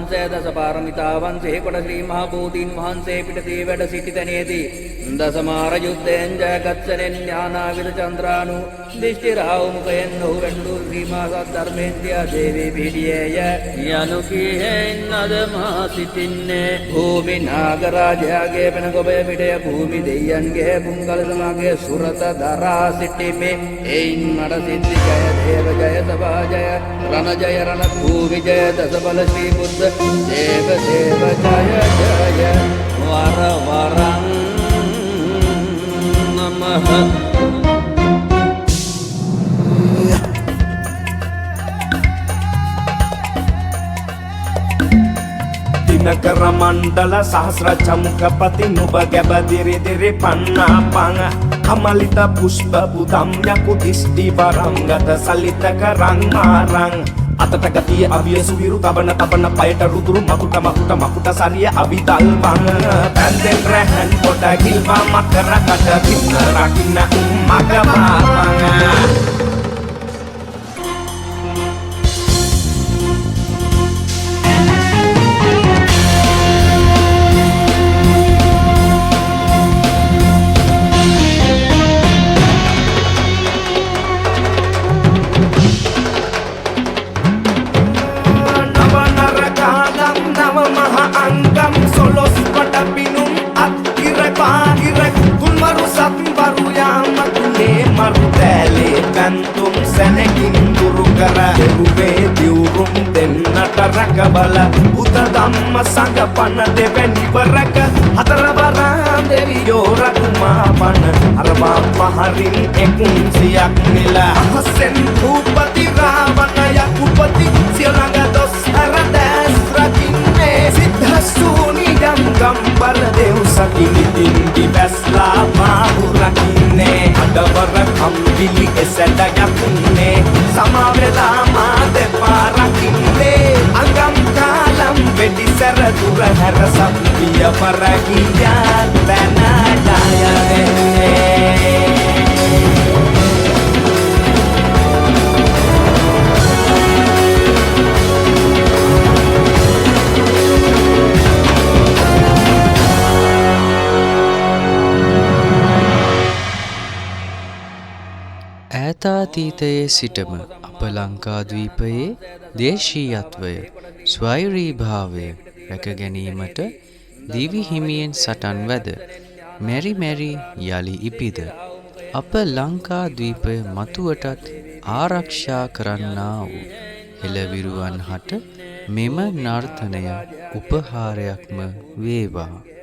වහන්සේ දස පාරමිතාවන් සේකොට ශ්‍රී මහා බෝධීන් වහන්සේ පිටතේ වැඩ සිටි තැනේදී දසමාර යුද්ධයෙන් ජයගත්සනෙන් ඥානාවිද චන්ද්‍රානු දිෂ්ටි රාහු මුඛයෙන් ඔහු වැඬු ශ්‍රී මහා සද්ධර්මයෙන් තියා දේවී පිහිටියේය යනු කීහෙන් අද මා සිටින්නේ භූමි නාගරාජයාගේ වෙන ගොබය පිටය භූමි දෙයයන්ගේ පුංගල සමාගේ සුරත දරා සිටිමේ එයින් මට සිද්ධි ජය දේව ජය සභා ජය රණ ජය රණ භූමි ජය දසබල ශ්‍රී බුද්ධ දේව දේව ජය ජය වර වරං නමః දිනකර මණ්ඩල සහස්‍ර චමුකපති නුඹ ගැබදිරි දිරි පන්නා පං කමලිත පුෂ්ප බුදම් යකු දිෂ්ටි වරංගත සලිතක රං මාරං අතට ගතිය අවිය සුවිරු තබන තබන පයට රුදුරු මකුට සරිය අවිදල් වං පැන්දෙන් රැහන් පොට ගිල්වා මකර කට පින්න රකින්න මගමාපං රකබල බුත ධම්ම සංඝ පන දෙවැනි වරක හතරවරන් දෙවියෝ රකුමා පන අරවා මහරින් එකුන්සියක් නිල අහසෙන් භූපති රාවණ යකුපති සියලඟ දොස් අරදැස් රකින්නේ සිද්ධස්සූනි යම් ගම්බර දෙව් සකිනිතින් දිවස්ලා මාහු රකින්නේ අඩවර කම්බිලි එසැඩ යකුන්නේ සමාවෙලා මා දෙපා රකින්නේ අගම් කාලම් වෙඩි සැර දුර හැර සම්පිය පරගියා තැනඩායදෙන්නේ ඈතාතීතයේ සිටම අප ලංකාද්වීපයේ දේශීයත්වය ස්වෛරීභාවය රැක ගැනීමට දිවි හිමියෙන් සටන් වැද මෙරි මෙරි යලි ඉපිද අප ලංකාද්වීපය මතුවටත් ආරක්ෂා කරන්නා වූ හෙළවිරුවන් හට මෙම නර්තනය උපහාරයක්ම වේවා.